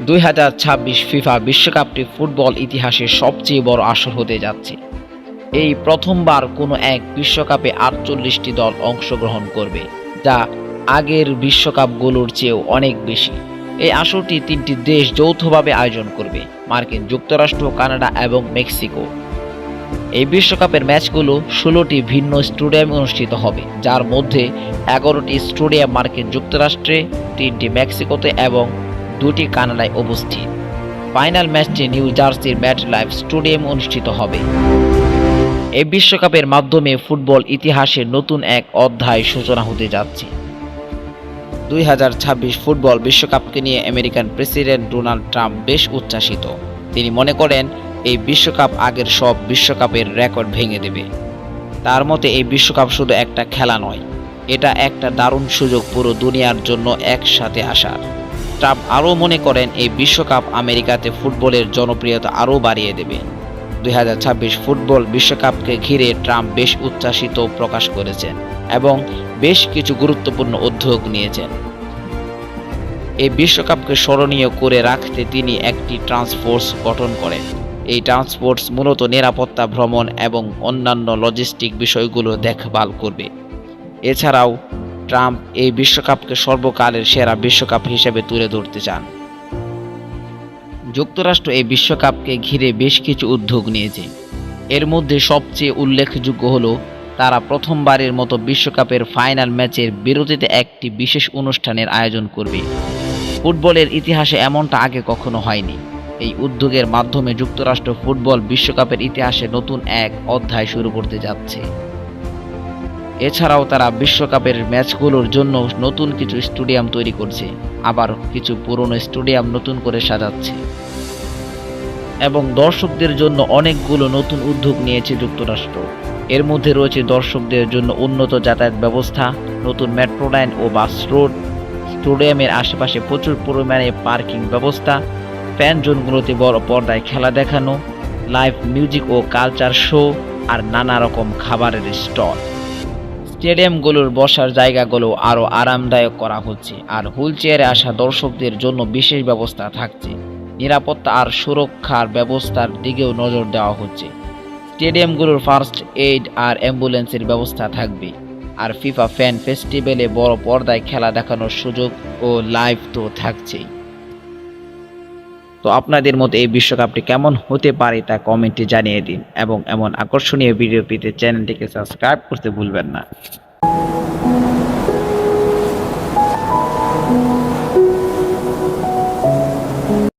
2026 FIFA বিশ্বকাপটি football ইতিহাসের সবচেয়ে বড় আসর হতে যাচ্ছে। এই প্রথমবার কোনো এক বিশ্বকাপে 48টি দল অংশগ্রহণ করবে, যা আগের বিশ্বকাপগুলোর চেয়েও অনেক বেশি। এই আসরটি 3টি দেশ যৌথভাবে আয়োজন করবে: মার্কিন যুক্তরাষ্ট্র, কানাডা এবং মেক্সিকো। এই বিশ্বকাপের ম্যাচগুলো 16টি ভিন্ন স্টেডিয়ামে অনুষ্ঠিত হবে, যার মধ্যে 11টি স্টেডিয়াম মার্কিন যুক্তরাষ্ট্রে, 3টি মেক্সিকোতে এবং 2টি কানাডায় অবস্থিত। ফাইনাল ম্যাচটি নিউ জার্সির ম্যাটলাইফ স্টেডিয়ামে অনুষ্ঠিত হবে। এই বিশ্বকাপের মাধ্যমে ফুটবল ইতিহাসের নতুন এক অধ্যায় সূচনা হতে যাচ্ছে। 2026 ফুটবল বিশ্বকাপকে নিয়ে আমেরিকান প্রেসিডেন্ট ডোনাল্ড ট্রাম্প বেশ উচ্ছ্বাসিত। তিনি মনে করেন এই বিশ্বকাপ আগের সব বিশ্বকাপের রেকর্ড ভেঙে দেবে। তার মতে এই বিশ্বকাপ শুধু একটা খেলা নয়, এটা একটা দারুণ সুযোগ পুরো দুনিয়ার জন্য একসাথে আসার। ট্রাম্প আরও মনে করেন এই বিশ্বকাপ আমেরিকাতে ফুটবলের জনপ্রিয়তা আরও বাড়িয়ে দেবে। 2026 ফুটবল বিশ্বকাপকে ঘিরে ট্রাম্প বেশ উচ্ছ্বাসিত প্রকাশ করেছেন এবং বেশ কিছু গুরুত্বপূর্ণ উদ্যোগ নিয়েছেন। এই বিশ্বকাপকে স্মরণীয় করে রাখতে তিনি একটি টাস্ক ফোর্স গঠন করেন। এই টাস্ক ফোর্স মূলত নিরাপত্তা, ভ্রমণ এবং অন্যান্য লজিস্টিক বিষয়গুলো দেখভাল করবে। এছাড়াও ট্রাম্প এই বিশ্বকাপকে সর্বকালের সেরা বিশ্বকাপ হিসেবে তুলে ধরতে চান। যুক্তরাষ্ট্র এই বিশ্বকাপকে ঘিরে বেশ কিছু উদ্যোগ নিয়েছে। এর মধ্যে সবচেয়ে উল্লেখযোগ্য হলো তারা প্রথমবারের মতো বিশ্বকাপের ফাইনাল ম্যাচের বিরতিতে একটি বিশেষ অনুষ্ঠানের আয়োজন করবে। ফুটবলের ইতিহাসে এমনটা আগে কখনো হয়নি। এই উদ্যোগের মাধ্যমে যুক্তরাষ্ট্র ফুটবল বিশ্বকাপের ইতিহাসে নতুন এক অধ্যায় শুরু করতে যাচ্ছে। এছাড়াও তারা বিশ্বকাপের ম্যাচগুলোর জন্য নতুন কিছু স্টেডিয়াম তৈরি করছে, আবার কিছু পুরনো স্টেডিয়াম নতুন করে সাজাচ্ছে এবং দর্শকদের জন্য অনেকগুলো নতুন উদ্যোগ নিয়েছে যুক্তরাষ্ট্র। এর মধ্যে রয়েছে দর্শকদের জন্য উন্নত যাতায়াত ব্যবস্থা, নতুন মেট্রো লাইন ও বাস রোড, স্টেডিয়ামের আশেপাশে প্রচুর পরিমাণে পার্কিং ব্যবস্থা, ফ্যান জোনগুলোতে বড় পর্দায় খেলা দেখানো, লাইভ মিউজিক ও কালচার শো, আর নানা রকম খাবারের স্টল। স্টেডিয়ামগুলোর বসার জায়গাগুলো আরও আরামদায়ক করা হচ্ছে, আর হুইলচেয়ারে আসা দর্শকদের জন্য বিশেষ ব্যবস্থা থাকছে। নিরাপত্তা আর সুরক্ষার ব্যবস্থার দিকেও নজর দেওয়া হচ্ছে। স্টেডিয়ামগুলোর ফার্স্ট এইড আর অ্যাম্বুলেন্সের ব্যবস্থা থাকবে। আর ফিফা ফ্যান ফেস্টিভ্যালে বড় পর্দায় খেলা দেখানোর সুযোগ ও লাইভ তো থাকছেই। তো আপনাদের মতে এই বিশ্বকাপটি কেমন হতে পারে তা কমেন্টে জানিয়ে দিন এবং এমন আকর্ষণীয় ভিডিও পেতে চ্যানেলটিকে সাবস্ক্রাইব করতে ভুলবেন না।